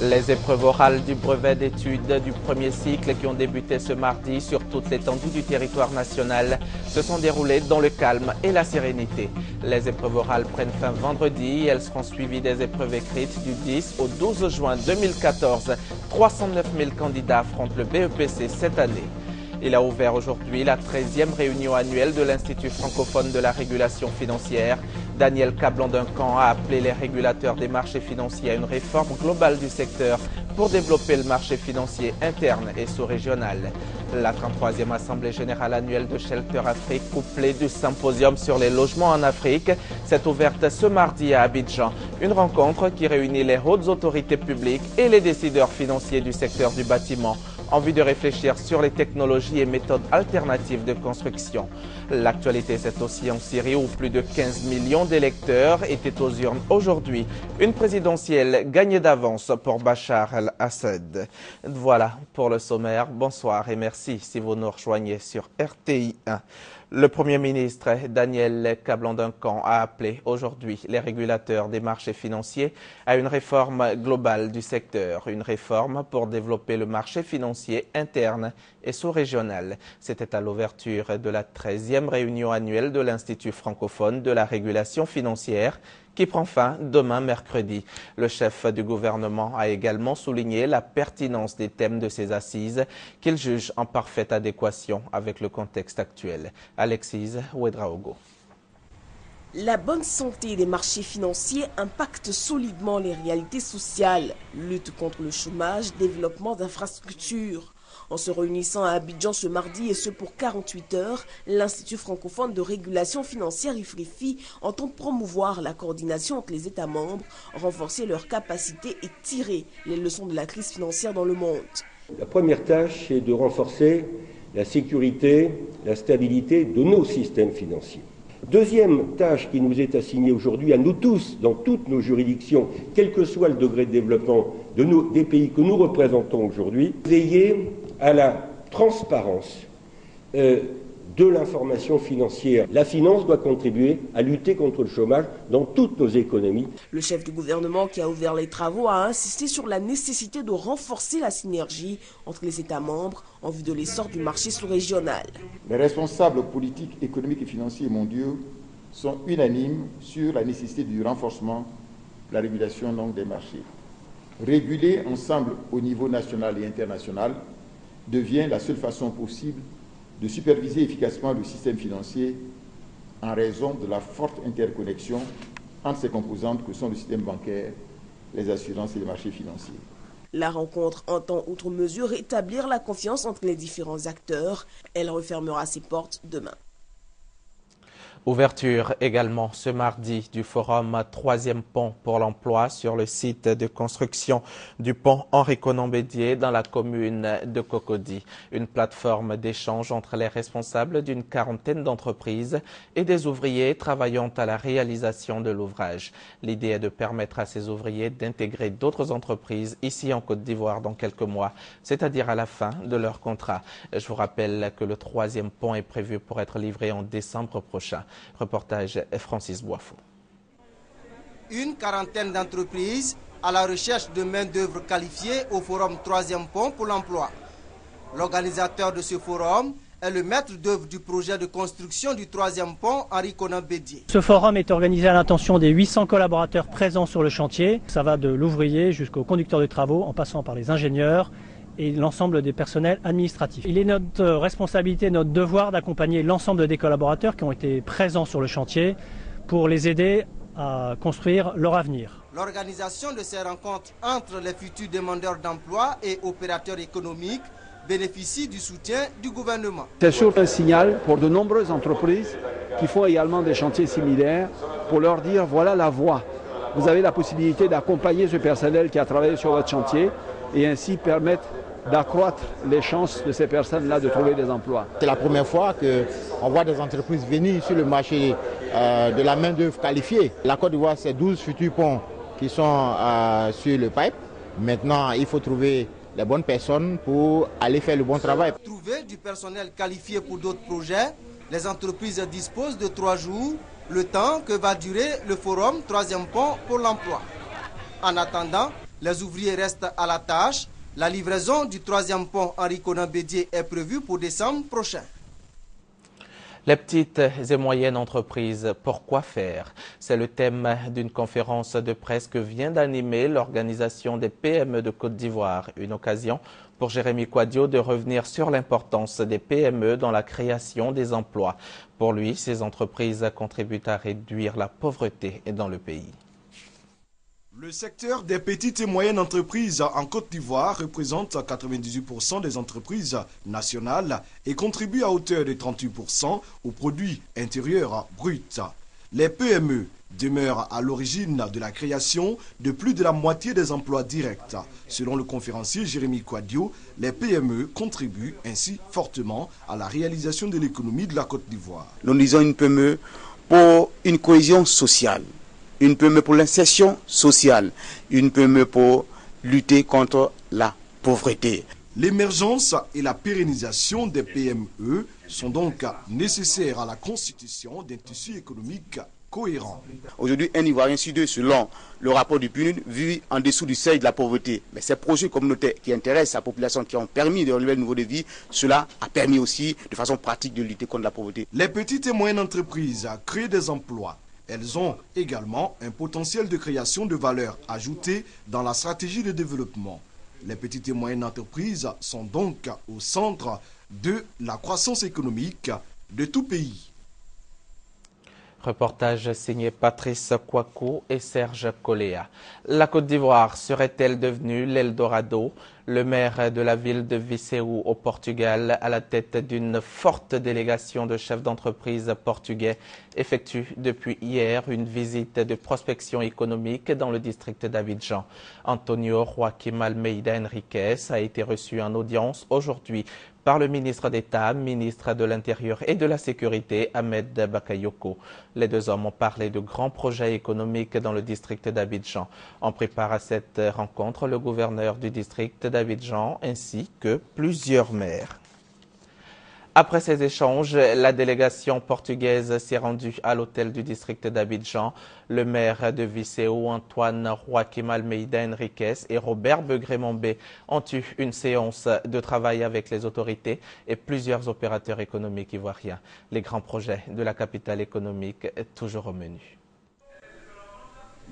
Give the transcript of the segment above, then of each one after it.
Les épreuves orales du brevet d'études du premier cycle qui ont débuté ce mardi sur toute l'étendue du territoire national se sont déroulées dans le calme et la sérénité. Les épreuves orales prennent fin vendredi et elles seront suivies des épreuves écrites du 10 au 12 juin 2014. 309 000 candidats affrontent le BEPC cette année. Il a ouvert aujourd'hui la 13e réunion annuelle de l'Institut francophone de la régulation financière. Daniel Cablan-Duncan a appelé les régulateurs des marchés financiers à une réforme globale du secteur pour développer le marché financier interne et sous-régional. La 33e Assemblée générale annuelle de Shelter Afrique, couplée du symposium sur les logements en Afrique, s'est ouverte ce mardi à Abidjan. Une rencontre qui réunit les hautes autorités publiques et les décideurs financiers du secteur du bâtiment en vue de réfléchir sur les technologies et méthodes alternatives de construction. L'actualité, c'est aussi en Syrie où plus de 15 millions d'électeurs étaient aux urnes aujourd'hui. Une présidentielle gagnée d'avance pour Bachar el-Assad. Voilà pour le sommaire. Bonsoir et merci si vous nous rejoignez sur RTI 1. Le Premier ministre Daniel Cablan-Duncan a appelé aujourd'hui les régulateurs des marchés financiers à une réforme globale du secteur, une réforme pour développer le marché financier interne et sous-régional. C'était à l'ouverture de la 13e réunion annuelle de l'Institut francophone de la régulation financière qui prend fin demain mercredi. Le chef du gouvernement a également souligné la pertinence des thèmes de ces assises qu'il juge en parfaite adéquation avec le contexte actuel. Alexis Ouedraogo. La bonne santé des marchés financiers impacte solidement les réalités sociales, lutte contre le chômage, développement d'infrastructures. En se réunissant à Abidjan ce mardi et ce pour 48 heures, l'Institut francophone de régulation financière IFRIFI entend promouvoir la coordination entre les États membres, renforcer leurs capacités et tirer les leçons de la crise financière dans le monde. La première tâche est de renforcer la sécurité, la stabilité de nos systèmes financiers. Deuxième tâche qui nous est assignée aujourd'hui à nous tous, dans toutes nos juridictions, quel que soit le degré de développement des pays que nous représentons aujourd'hui, veiller à la transparence de l'information financière. La finance doit contribuer à lutter contre le chômage dans toutes nos économies. Le chef du gouvernement qui a ouvert les travaux a insisté sur la nécessité de renforcer la synergie entre les États membres en vue de l'essor du marché sous-régional. Les responsables politiques, économiques et financiers mondiaux sont unanimes sur la nécessité du renforcement de la régulation des marchés. Réguler ensemble au niveau national et international devient la seule façon possible de superviser efficacement le système financier en raison de la forte interconnexion entre ces composantes que sont le système bancaire, les assurances et les marchés financiers. La rencontre entend, outre mesure, rétablir la confiance entre les différents acteurs. Elle refermera ses portes demain. Ouverture également ce mardi du forum 3e pont pour l'emploi sur le site de construction du pont Henri-Konan Bédier dans la commune de Cocody. Une plateforme d'échange entre les responsables d'une quarantaine d'entreprises et des ouvriers travaillant à la réalisation de l'ouvrage. L'idée est de permettre à ces ouvriers d'intégrer d'autres entreprises ici en Côte d'Ivoire dans quelques mois, c'est-à-dire à la fin de leur contrat. Je vous rappelle que le 3e pont est prévu pour être livré en décembre prochain. Reportage Francis Boifou. Une quarantaine d'entreprises à la recherche de main-d'œuvre qualifiée au forum 3e pont pour l'emploi. L'organisateur de ce forum est le maître d'œuvre du projet de construction du 3e pont Henri-Konan Bédier. Ce forum est organisé à l'intention des 800 collaborateurs présents sur le chantier. Ça va de l'ouvrier jusqu'au conducteur de travaux en passant par les ingénieurs et l'ensemble des personnels administratifs. Il est notre responsabilité, notre devoir d'accompagner l'ensemble des collaborateurs qui ont été présents sur le chantier pour les aider à construire leur avenir. L'organisation de ces rencontres entre les futurs demandeurs d'emploi et opérateurs économiques bénéficie du soutien du gouvernement. C'est surtout un signal pour de nombreuses entreprises qui font également des chantiers similaires pour leur dire voilà la voie. Vous avez la possibilité d'accompagner ce personnel qui a travaillé sur votre chantier et ainsi permettre d'accroître les chances de ces personnes-là de trouver des emplois. C'est la première fois qu'on voit des entreprises venir sur le marché de la main-d'œuvre qualifiée. La Côte d'Ivoire, c'est 12 futurs ponts qui sont sur le pipe. Maintenant, il faut trouver les bonnes personnes pour aller faire le bon travail. Trouver du personnel qualifié pour d'autres projets, les entreprises disposent de 3 jours, le temps que va durer le forum 3e pont pour l'emploi. En attendant, Les ouvriers restent à la tâche. La livraison du troisième pont Henri Konan Bédié est prévue pour décembre prochain. Les petites et moyennes entreprises, pourquoi faire? C'est le thème d'une conférence de presse que vient d'animer l'organisation des PME de Côte d'Ivoire. Une occasion pour Jérémy Kouadio de revenir sur l'importance des PME dans la création des emplois. Pour lui, ces entreprises contribuent à réduire la pauvreté dans le pays. Le secteur des petites et moyennes entreprises en Côte d'Ivoire représente 98% des entreprises nationales et contribue à hauteur de 38% au produit intérieur brut. Les PME demeurent à l'origine de la création de plus de la moitié des emplois directs. Selon le conférencier Jérémy Kouadio, les PME contribuent ainsi fortement à la réalisation de l'économie de la Côte d'Ivoire. Nous disons une PME pour une cohésion sociale. Une PME pour l'insertion sociale, une PME pour lutter contre la pauvreté. L'émergence et la pérennisation des PME sont donc nécessaires à la constitution d'un tissu économique cohérent. Aujourd'hui, un Ivoirien sur deux, selon le rapport du PNUD, vit en dessous du seuil de la pauvreté. Mais ces projets communautaires qui intéressent la population, qui ont permis de relever le niveau de vie, cela a permis aussi de façon pratique de lutter contre la pauvreté. Les petites et moyennes entreprises créent des emplois. Elles ont également un potentiel de création de valeur ajoutée dans la stratégie de développement. Les petites et moyennes entreprises sont donc au centre de la croissance économique de tout pays. Reportage signé Patrice Kouakou et Serge Coléa. La Côte d'Ivoire serait-elle devenue l'Eldorado? Le maire de la ville de Viseu au Portugal, à la tête d'une forte délégation de chefs d'entreprise portugais, effectue depuis hier une visite de prospection économique dans le district d'Abidjan. Antonio Joaquim Almeida Henriquez a été reçu en audience aujourd'hui par le ministre d'État, ministre de l'Intérieur et de la Sécurité, Ahmed Bakayoko. Les deux hommes ont parlé de grands projets économiques dans le district d'Abidjan. On prépare à cette rencontre le gouverneur du district d'Abidjan ainsi que plusieurs maires. Après ces échanges, la délégation portugaise s'est rendue à l'hôtel du district d'Abidjan. Le maire de Viseu, Antoine Joaquim Almeida Henriquez et Robert Begré-Mombé ont eu une séance de travail avec les autorités et plusieurs opérateurs économiques ivoiriens. Les grands projets de la capitale économique toujours au menu.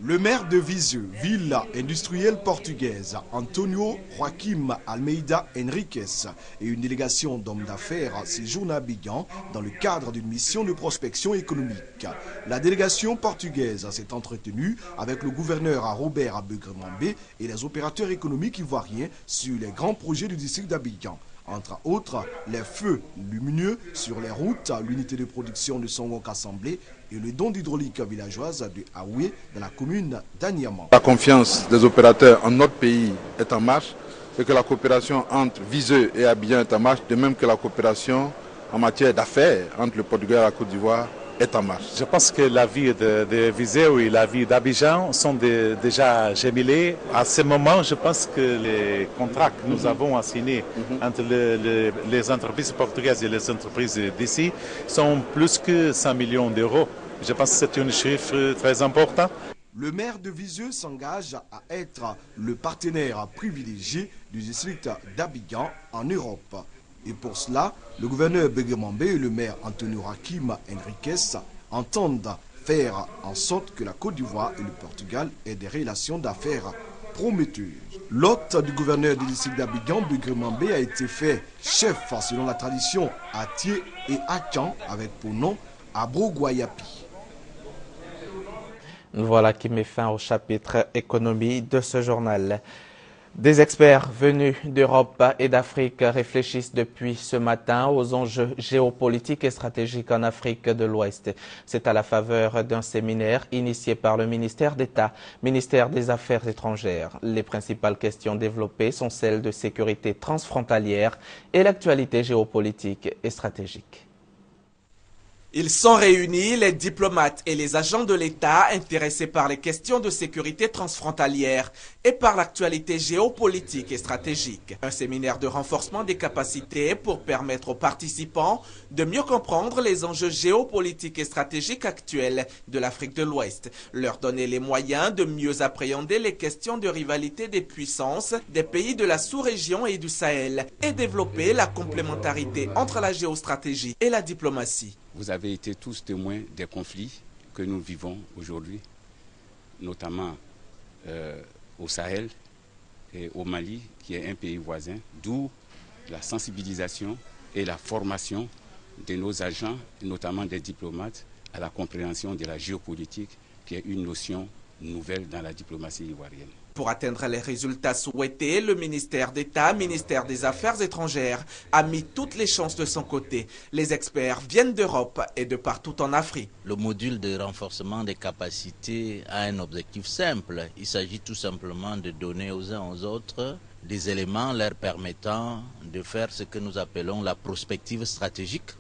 Le maire de Viseu, ville industrielle portugaise, Antonio Joaquim Almeida Henriquez et une délégation d'hommes d'affaires séjournent à Abidjan dans le cadre d'une mission de prospection économique. La délégation portugaise s'est entretenue avec le gouverneur Robert Begré-Mombé et les opérateurs économiques ivoiriens sur les grands projets du district d'Abidjan. Entre autres, les feux lumineux sur les routes, l'unité de production de Songok Assemblée et le don d'hydraulique villageoise de Aoué dans la commune d'Aniaman. La confiance des opérateurs en notre pays est en marche et que la coopération entre Viseu et Abidjan est en marche, de même que la coopération en matière d'affaires entre le Portugal et la Côte d'Ivoire est en marche. Je pense que la vie de Viseu et la vie d'Abidjan sont déjà jumelées. À ce moment, je pense que les contrats que nous avons signés entre les entreprises portugaises et les entreprises d'ici sont plus que 100 millions d'euros. Je pense que c'est un chiffre très important. Le maire de Viseu s'engage à être le partenaire privilégié du district d'Abidjan en Europe. Et pour cela, le gouverneur Begré-Mombé et le maire Antonio Joaquim Henriquez entendent faire en sorte que la Côte d'Ivoire et le Portugal aient des relations d'affaires prometteuses. L'hôte du gouverneur du district d'Abidjan, Begré-Mombé, a été fait chef selon la tradition à Thié et à Tian avec pour nom Abro Guayapi. Voilà qui met fin au chapitre économie de ce journal. Des experts venus d'Europe et d'Afrique réfléchissent depuis ce matin aux enjeux géopolitiques et stratégiques en Afrique de l'Ouest. C'est à la faveur d'un séminaire initié par le ministère d'État, ministère des Affaires étrangères. Les principales questions développées sont celles de sécurité transfrontalière et l'actualité géopolitique et stratégique. Ils sont réunis, les diplomates et les agents de l'État intéressés par les questions de sécurité transfrontalière et par l'actualité géopolitique et stratégique. Un séminaire de renforcement des capacités pour permettre aux participants de mieux comprendre les enjeux géopolitiques et stratégiques actuels de l'Afrique de l'Ouest, leur donner les moyens de mieux appréhender les questions de rivalité des puissances des pays de la sous-région et du Sahel et développer la complémentarité entre la géostratégie et la diplomatie. Vous avez été tous témoins des conflits que nous vivons aujourd'hui, notamment au Sahel et au Mali, qui est un pays voisin, d'où la sensibilisation et la formation de nos agents, notamment des diplomates, à la compréhension de la géopolitique, qui est une notion nouvelle dans la diplomatie ivoirienne. Pour atteindre les résultats souhaités, le ministère d'État, ministère des Affaires étrangères, a mis toutes les chances de son côté. Les experts viennent d'Europe et de partout en Afrique. Le module de renforcement des capacités a un objectif simple. Il s'agit tout simplement de donner aux uns aux autres des éléments leur permettant de faire ce que nous appelons la prospective stratégique,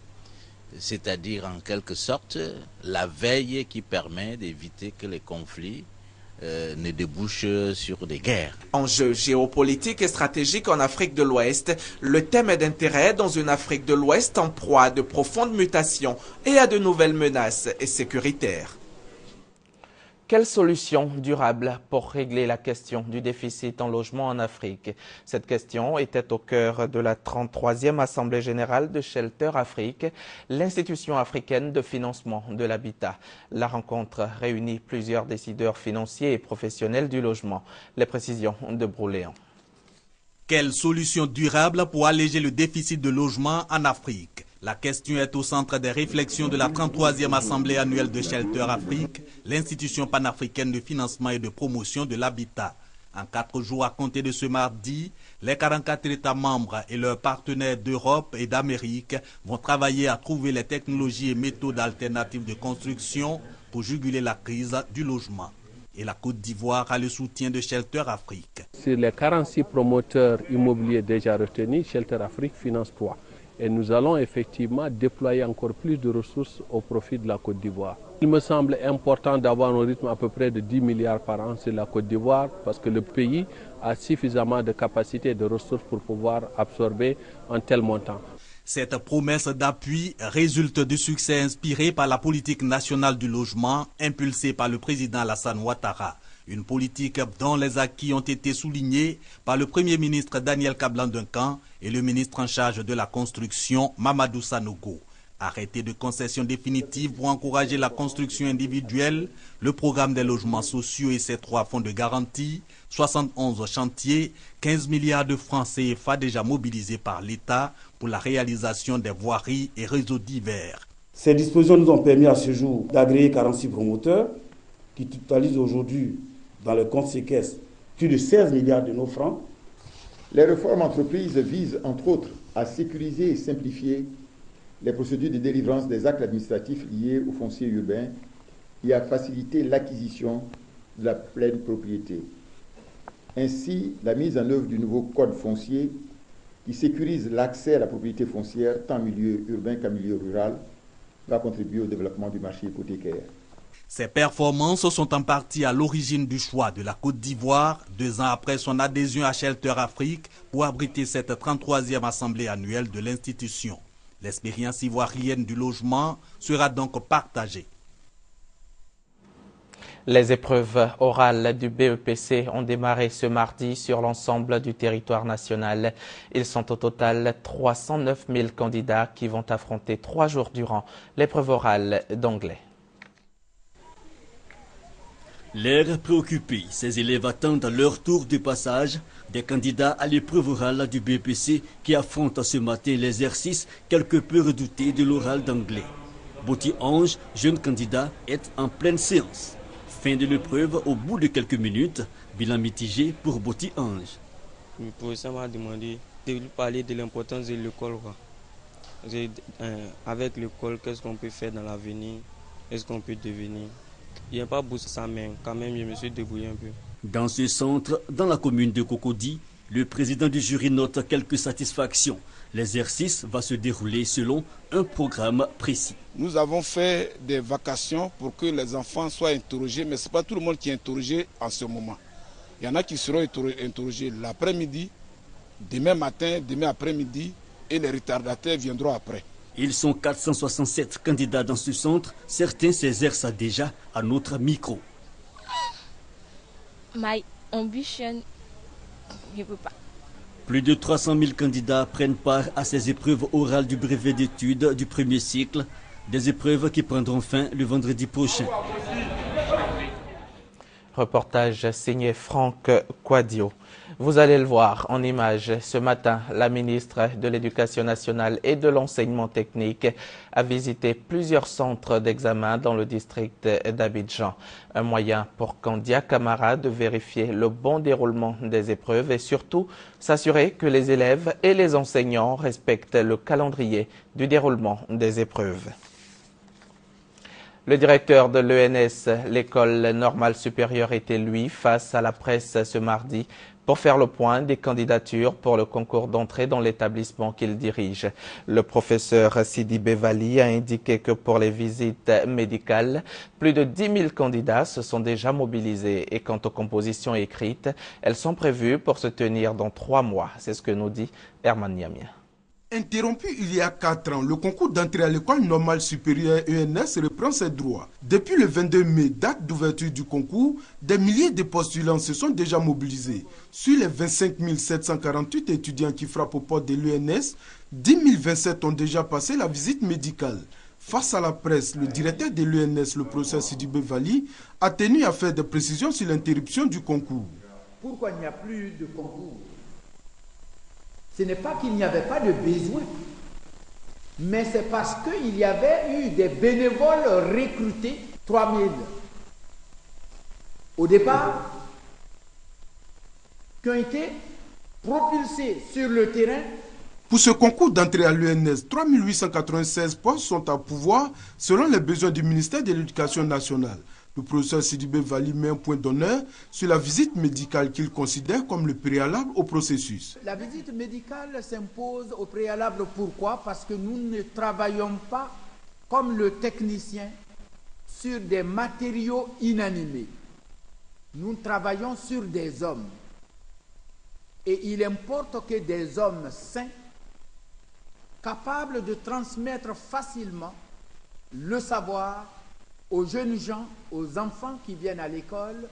c'est-à-dire en quelque sorte la veille qui permet d'éviter que les conflits ne débouche sur des guerres. Enjeux géopolitiques et stratégiques en Afrique de l'Ouest, le thème est d'intérêt dans une Afrique de l'Ouest en proie à de profondes mutations et à de nouvelles menaces sécuritaires. Quelle solution durable pour régler la question du déficit en logement en Afrique? Cette question était au cœur de la 33e Assemblée générale de Shelter Afrique, l'institution africaine de financement de l'habitat. La rencontre réunit plusieurs décideurs financiers et professionnels du logement. Les précisions de Brouléan. Quelle solution durable pour alléger le déficit de logement en Afrique? La question est au centre des réflexions de la 33e Assemblée annuelle de Shelter Afrique, l'institution panafricaine de financement et de promotion de l'habitat. En 4 jours à compter de ce mardi, les 44 États membres et leurs partenaires d'Europe et d'Amérique vont travailler à trouver les technologies et méthodes alternatives de construction pour juguler la crise du logement. Et la Côte d'Ivoire a le soutien de Shelter Afrique. Sur les 46 promoteurs immobiliers déjà retenus, Shelter Afrique finance 3. Et nous allons effectivement déployer encore plus de ressources au profit de la Côte d'Ivoire. Il me semble important d'avoir un rythme à peu près de 10 milliards par an sur la Côte d'Ivoire parce que le pays a suffisamment de capacité et de ressources pour pouvoir absorber un tel montant. Cette promesse d'appui résulte du succès inspiré par la politique nationale du logement impulsée par le président Alassane Ouattara. Une politique dont les acquis ont été soulignés par le Premier ministre Daniel Kablan-Duncan et le ministre en charge de la construction Mamadou Sanogo. Arrêté de concession définitive pour encourager la construction individuelle, le programme des logements sociaux et ses 3 fonds de garantie, 71 chantiers, 15 milliards de francs CFA déjà mobilisés par l'État pour la réalisation des voiries et réseaux divers. Ces dispositions nous ont permis à ce jour d'agréer 46 promoteurs qui totalisent aujourd'hui dans le compte séquestre plus de 16 milliards de nos francs. Les réformes entreprises visent, entre autres, à sécuriser et simplifier les procédures de délivrance des actes administratifs liés au foncier urbain et à faciliter l'acquisition de la pleine propriété. Ainsi, la mise en œuvre du nouveau code foncier qui sécurise l'accès à la propriété foncière tant en milieu urbain qu'en milieu rural va contribuer au développement du marché hypothécaire. Ces performances sont en partie à l'origine du choix de la Côte d'Ivoire, 2 ans après son adhésion à Shelter Afrique, pour abriter cette 33e assemblée annuelle de l'institution. L'expérience ivoirienne du logement sera donc partagée. Les épreuves orales du BEPC ont démarré ce mardi sur l'ensemble du territoire national. Ils sont au total 309 000 candidats qui vont affronter 3 jours durant l'épreuve orale d'anglais. L'air préoccupé, ces élèves attendent à leur tour de passage des candidats à l'épreuve orale du BEPC qui affrontent ce matin l'exercice quelque peu redouté de l'oral d'anglais. Boti Ange, jeune candidat, est en pleine séance. Fin de l'épreuve au bout de quelques minutes, bilan mitigé pour Boti Ange. Le professeur m'a demandé de lui parler de l'importance de l'école. Avec l'école, qu'est-ce qu'on peut faire dans l'avenir? Est-ce qu'on peut devenir? Il n'y a pas bossé ça, mais quand même, je me suis débrouillé un peu. Dans ce centre, dans la commune de Cocody, Le président du jury note quelques satisfactions. L'exercice va se dérouler selon un programme précis. Nous avons fait des vacations pour que les enfants soient interrogés, mais ce n'est pas tout le monde qui est interrogé en ce moment. Il y en a qui seront interrogés l'après-midi, demain matin, demain après-midi, et les retardataires viendront après. Ils sont 467 candidats dans ce centre. Certains s'exercent déjà à notre micro. My ambition, je ne peux pas. Plus de 300 000 candidats prennent part à ces épreuves orales du brevet d'études du premier cycle. Des épreuves qui prendront fin le vendredi prochain. Reportage signé Franck Quadio. Vous allez le voir en images. Ce matin, la ministre de l'Éducation nationale et de l'enseignement technique a visité plusieurs centres d'examen dans le district d'Abidjan. Un moyen pour Kandia Camara de vérifier le bon déroulement des épreuves et surtout s'assurer que les élèves et les enseignants respectent le calendrier du déroulement des épreuves. Le directeur de l'ENS, l'école normale supérieure, était lui face à la presse ce mardi pour faire le point des candidatures pour le concours d'entrée dans l'établissement qu'il dirige. Le professeur Sidi Bevali a indiqué que pour les visites médicales, plus de 10 000 candidats se sont déjà mobilisés et quant aux compositions écrites, elles sont prévues pour se tenir dans 3 mois. C'est ce que nous dit Herman Niamia. Interrompu il y a 4 ans, le concours d'entrée à l'école normale supérieure ENS reprend ses droits. Depuis le 22 mai, date d'ouverture du concours, des milliers de postulants se sont déjà mobilisés. Sur les 25 748 étudiants qui frappent aux portes de l'ENS, 10 027 ont déjà passé la visite médicale. Face à la presse, le directeur de l'ENS, le professeur Sidi Bevali, a tenu à faire des précisions sur l'interruption du concours. Pourquoi il n'y a plus de concours ? Ce n'est pas qu'il n'y avait pas de besoin, mais c'est parce qu'il y avait eu des bénévoles recrutés, 3000 au départ, qui ont été propulsés sur le terrain. Pour ce concours d'entrée à l'ENS, 3896 postes sont à pourvoir selon les besoins du ministère de l'Éducation nationale. Le professeur Sidi Bevali met un point d'honneur sur la visite médicale qu'il considère comme le préalable au processus. La visite médicale s'impose au préalable. Pourquoi? Parce que nous ne travaillons pas comme le technicien sur des matériaux inanimés. Nous travaillons sur des hommes. Et il importe que des hommes sains, capables de transmettre facilement le savoir aux jeunes gens, aux enfants qui viennent à l'école,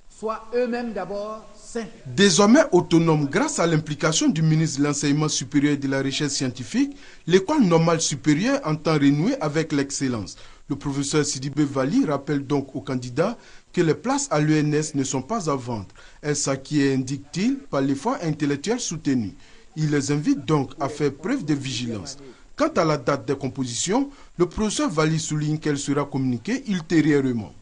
soient eux-mêmes d'abord sains. Désormais autonome grâce à l'implication du ministre de l'Enseignement supérieur et de la Recherche scientifique, l'école normale supérieure entend renouer avec l'excellence. Le professeur Sidi Bevali rappelle donc aux candidats que les places à l'ENS ne sont pas à vendre. Elle s'acquiert, indique-t-il, par l'effort intellectuel soutenu. Il les invite donc à faire preuve de vigilance. Quant à la date des compositions, le professeur Vali souligne qu'elle sera communiquée ultérieurement.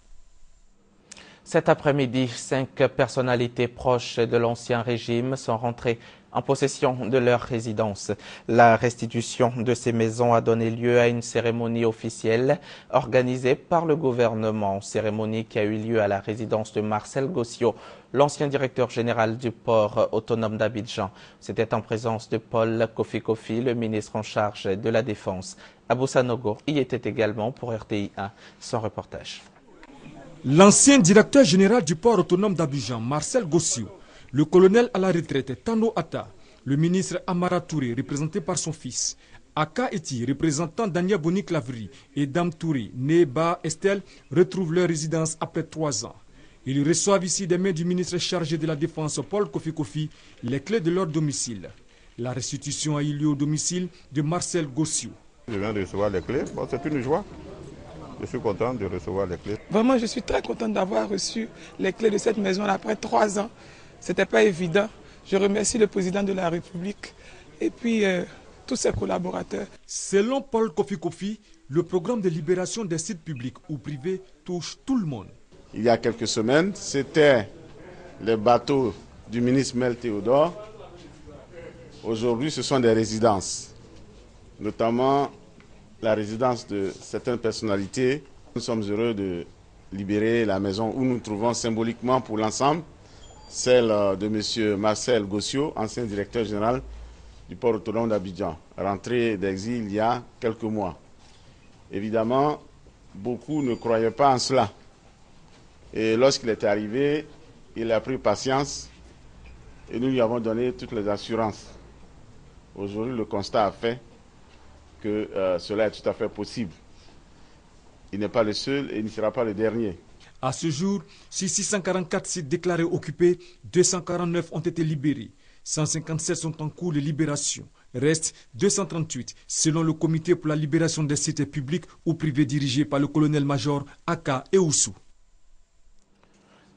Cet après-midi, 5 personnalités proches de l'ancien régime sont rentrées en possession de leur résidence. La restitution de ces maisons a donné lieu à une cérémonie officielle organisée par le gouvernement. Cérémonie qui a eu lieu à la résidence de Marcel Gossio, l'ancien directeur général du port autonome d'Abidjan. C'était en présence de Paul Kofi, le ministre en charge de la Défense. Abou Sanogo y était également pour RTI 1, son reportage. L'ancien directeur général du port autonome d'Abidjan, Marcel Gossio, le colonel à la retraite Tano Atta, le ministre Amara Touré, représenté par son fils, Aka Eti, représentant Daniel Boni-Clavry, et Dame Touré, Neba Estelle, retrouvent leur résidence après 3 ans. Ils reçoivent ici des mains du ministre chargé de la Défense, Paul Kofi, les clés de leur domicile. La restitution a eu lieu au domicile de Marcel Gossio. Je viens de recevoir les clés, bon, c'est une joie. Je suis content de recevoir les clés. Vraiment, je suis très content d'avoir reçu les clés de cette maison après 3 ans. Ce n'était pas évident. Je remercie le président de la République et puis tous ses collaborateurs. Selon Paul Kofi, le programme de libération des sites publics ou privés touche tout le monde. Il y a quelques semaines, c'était les bateaux du ministre Mel Théodore. Aujourd'hui, ce sont des résidences, notamment la résidence de certaines personnalités. Nous sommes heureux de libérer la maison où nous nous trouvons symboliquement pour l'ensemble celle de M. Marcel Gossio, ancien directeur général du port autonome d'Abidjan, rentré d'exil il y a quelques mois. Évidemment, beaucoup ne croyaient pas en cela. Et lorsqu'il est arrivé, il a pris patience et nous lui avons donné toutes les assurances. Aujourd'hui, le constat a fait que cela est tout à fait possible. Il n'est pas le seul et il ne sera pas le dernier. À ce jour, sur 644 sites déclarés occupés, 249 ont été libérés. 157 sont en cours de libération. Reste 238 selon le comité pour la libération des sites publics ou privés dirigé par le colonel-major Aka Ewusu.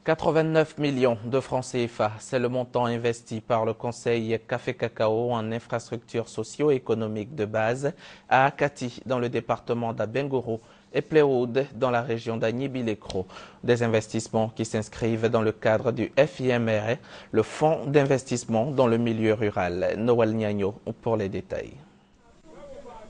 89 millions de francs CFA, c'est le montant investi par le Conseil Café Cacao en infrastructures socio-économiques de base à Akati dans le département d'Abengourou et Pléhoud dans la région d'Agnibi-Lécro. Des investissements qui s'inscrivent dans le cadre du FIMR, le Fonds d'investissement dans le milieu rural. Noël Niagno pour les détails.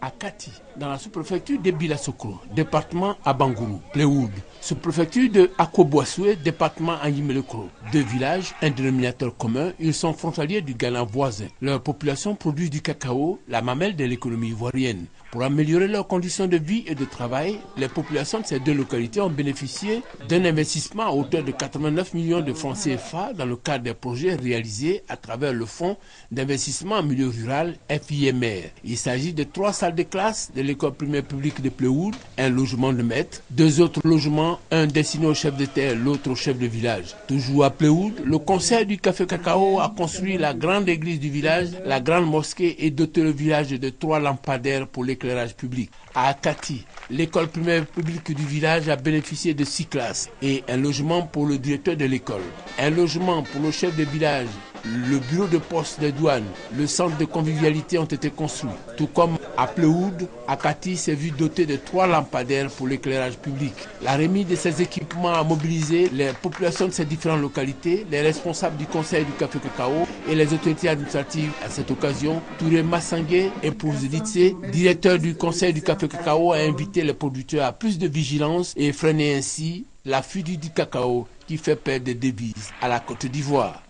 À Kati, dans la sous-préfecture de Bilasokro, département à Bangourou, Pléhoud, sous-préfecture de Akobouassoué, département à Yimelekro. Deux villages, un dénominateur commun, ils sont frontaliers du Ghana voisin. Leur population produit du cacao, la mamelle de l'économie ivoirienne. Pour améliorer leurs conditions de vie et de travail, les populations de ces deux localités ont bénéficié d'un investissement à hauteur de 89 millions de francs CFA dans le cadre des projets réalisés à travers le Fonds d'investissement en milieu rural FIMR. Il s'agit de 3 salles de classe de l'école primaire publique de Pléhoud, un logement de maître, 2 autres logements, un destiné au chef de terre, l'autre au chef de village. Toujours à Pléhoud, le conseil du Café Cacao a construit la grande église du village, la grande mosquée et doté le village de 3 lampadaires pour l'éclairage public. À Akati, l'école primaire publique du village a bénéficié de 6 classes et un logement pour le directeur de l'école, un logement pour le chef de village, le bureau de poste des douanes, le centre de convivialité ont été construits. Tout comme à Pléhoud, Akati s'est vu doté de 3 lampadaires pour l'éclairage public. La remise de ces équipements a mobilisé les populations de ces différentes localités, les responsables du conseil du Café Cacao et les autorités administratives. À cette occasion, Touré Massangué et Pourziditse, directeur du conseil du Café Cacao, a invité les producteurs à plus de vigilance et freiner ainsi la fuite du cacao qui fait perdre des devises à la Côte d'Ivoire.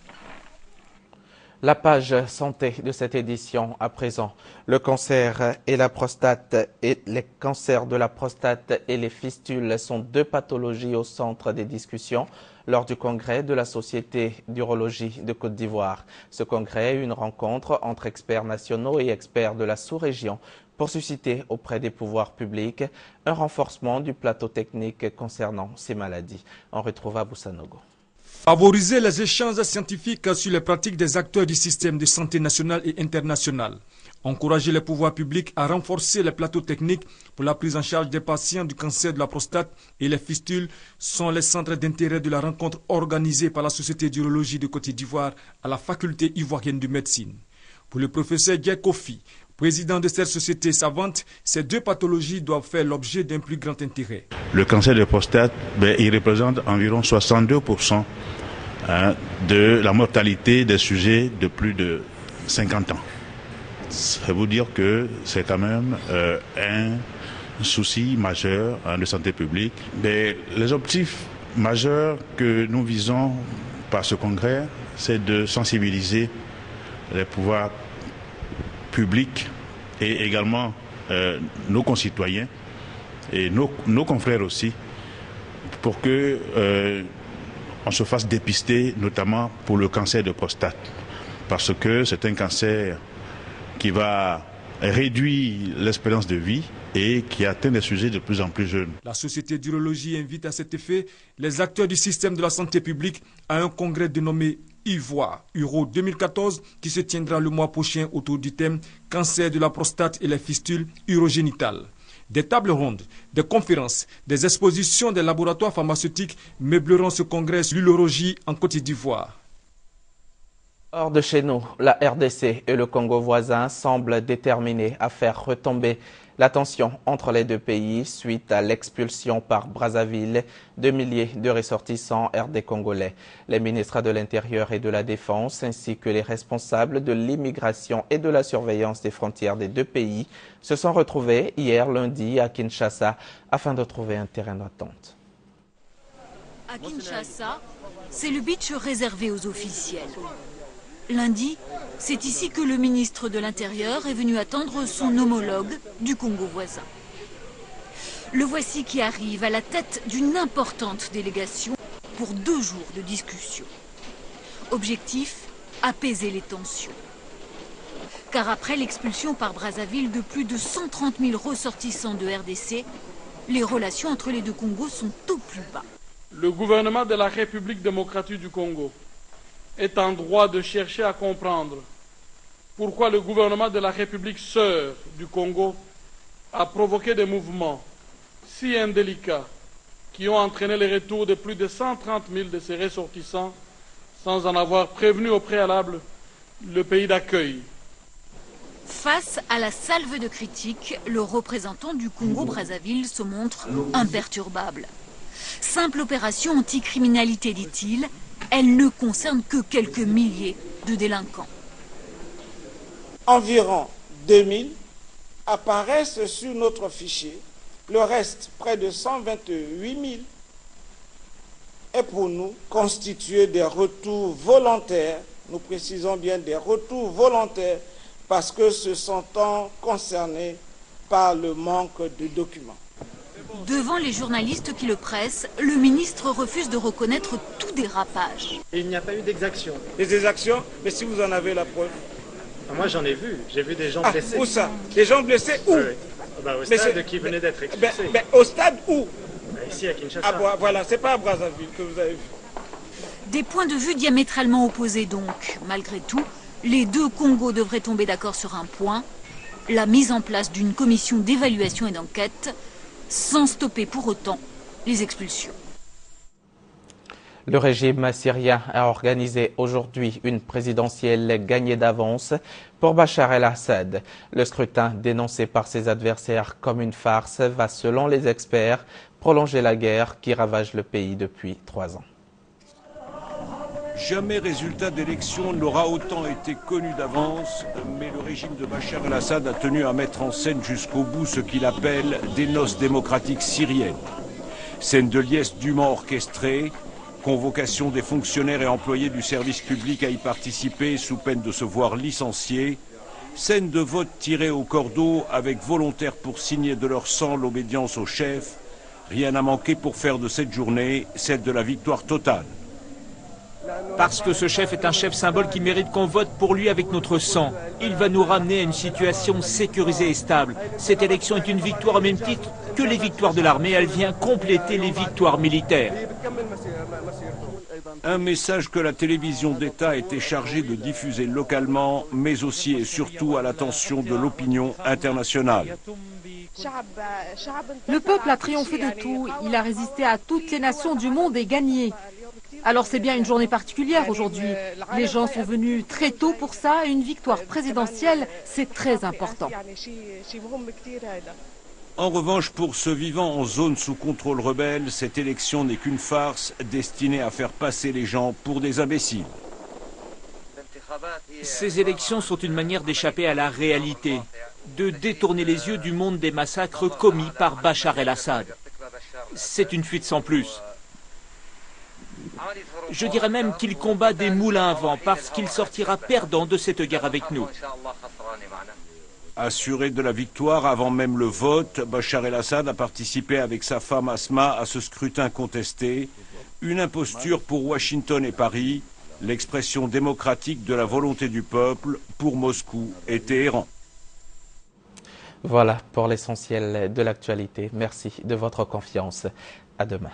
La page santé de cette édition à présent. Le cancer et la prostate et les cancers de la prostate et les fistules sont 2 pathologies au centre des discussions lors du congrès de la Société d'urologie de Côte d'Ivoire. Ce congrès est une rencontre entre experts nationaux et experts de la sous-région pour susciter auprès des pouvoirs publics un renforcement du plateau technique concernant ces maladies. On retrouve Abou Sanogo. Favoriser les échanges scientifiques sur les pratiques des acteurs du système de santé national et international. Encourager les pouvoirs publics à renforcer les plateaux techniques pour la prise en charge des patients du cancer de la prostate et les fistules sont les centres d'intérêt de la rencontre organisée par la Société d'urologie de Côte d'Ivoire à la faculté ivoirienne de médecine. Pour le professeur Djek Kofi, président de cette société savante, ces 2 pathologies doivent faire l'objet d'un plus grand intérêt. Le cancer de prostate, il représente environ 62% de la mortalité des sujets de plus de 50 ans. Ça veut dire que c'est quand même un souci majeur de santé publique. Mais les objectifs majeurs que nous visons par ce congrès, c'est de sensibiliser les pouvoirs publics et également nos concitoyens et nos confrères aussi pour que on se fasse dépister, notamment pour le cancer de prostate, parce que c'est un cancer qui va réduire l'espérance de vie et qui atteint des sujets de plus en plus jeunes. La Société d'urologie invite à cet effet les acteurs du système de la santé publique à un congrès dénommé Ivoire Uro 2014 qui se tiendra le mois prochain autour du thème cancer de la prostate et les fistules urogénitales. Des tables rondes, des conférences, des expositions des laboratoires pharmaceutiques meubleront ce congrès sur l'urologie en Côte d'Ivoire. Hors de chez nous, la RDC et le Congo voisin semblent déterminés à faire retomber la tension entre les 2 pays suite à l'expulsion par Brazzaville de milliers de ressortissants RD congolais. Les ministres de l'Intérieur et de la Défense ainsi que les responsables de l'immigration et de la surveillance des frontières des 2 pays se sont retrouvés hier lundi à Kinshasa afin de trouver un terrain d'entente. À Kinshasa, c'est le beach réservé aux officiels. Lundi, c'est ici que le ministre de l'Intérieur est venu attendre son homologue du Congo voisin. Le voici qui arrive à la tête d'une importante délégation pour 2 jours de discussion. Objectif, apaiser les tensions. Car après l'expulsion par Brazzaville de plus de 130 000 ressortissants de RDC, les relations entre les deux Congos sont au plus bas. Le gouvernement de la République démocratique du Congo est en droit de chercher à comprendre pourquoi le gouvernement de la République sœur du Congo a provoqué des mouvements si indélicats qui ont entraîné le retour de plus de 130 000 de ses ressortissants sans en avoir prévenu au préalable le pays d'accueil. Face à la salve de critiques, le représentant du Congo-Brazzaville se montre imperturbable. Simple opération anticriminalité, dit-il, elle ne concerne que quelques milliers de délinquants. Environ 2000 apparaissent sur notre fichier, le reste, près de 128 000, est pour nous constitué des retours volontaires, nous précisons bien des retours volontaires, parce que se sentant concernés par le manque de documents. Devant les journalistes qui le pressent, le ministre refuse de reconnaître tout dérapage. Il n'y a pas eu d'exaction. Des exactions? Mais si vous en avez la preuve. Moi j'en ai vu, j'ai vu des gens blessés. Où ça? Des gens blessés où? Oui. Au stade qui venait d'être expulsé. Au stade où? Ici à Kinshasa. Voilà, c'est pas à Brazzaville que vous avez vu. Des points de vue diamétralement opposés donc. Malgré tout, les deux Congos devraient tomber d'accord sur un point, la mise en place d'une commission d'évaluation et d'enquête, sans stopper pour autant les expulsions. Le régime syrien a organisé aujourd'hui une présidentielle gagnée d'avance pour Bachar el-Assad. Le scrutin, dénoncé par ses adversaires comme une farce, va, selon les experts, prolonger la guerre qui ravage le pays depuis 3 ans. Jamais résultat d'élection n'aura autant été connu d'avance, mais le régime de Bachar el-Assad a tenu à mettre en scène jusqu'au bout ce qu'il appelle des noces démocratiques syriennes. Scène de liesse dûment orchestrée, convocation des fonctionnaires et employés du service public à y participer sous peine de se voir licenciés, scène de vote tiré au cordeau avec volontaires pour signer de leur sang l'obédience au chef. Rien n'a manqué pour faire de cette journée celle de la victoire totale. Parce que ce chef est un chef symbole qui mérite qu'on vote pour lui avec notre sang. Il va nous ramener à une situation sécurisée et stable. Cette élection est une victoire au même titre que les victoires de l'armée. Elle vient compléter les victoires militaires. Un message que la télévision d'État a été chargée de diffuser localement, mais aussi et surtout à l'attention de l'opinion internationale. Le peuple a triomphé de tout. Il a résisté à toutes les nations du monde et gagné. Alors c'est bien une journée particulière aujourd'hui. Les gens sont venus très tôt pour ça. Une victoire présidentielle, c'est très important. En revanche, pour ceux vivant en zone sous contrôle rebelle, cette élection n'est qu'une farce destinée à faire passer les gens pour des imbéciles. Ces élections sont une manière d'échapper à la réalité, de détourner les yeux du monde des massacres commis par Bachar el-Assad. C'est une fuite sans plus. Je dirais même qu'il combat des moulins à vent parce qu'il sortira perdant de cette guerre avec nous. Assuré de la victoire avant même le vote, Bachar el-Assad a participé avec sa femme Asma à ce scrutin contesté. Une imposture pour Washington et Paris, l'expression démocratique de la volonté du peuple pour Moscou et Téhéran. Voilà pour l'essentiel de l'actualité. Merci de votre confiance. À demain.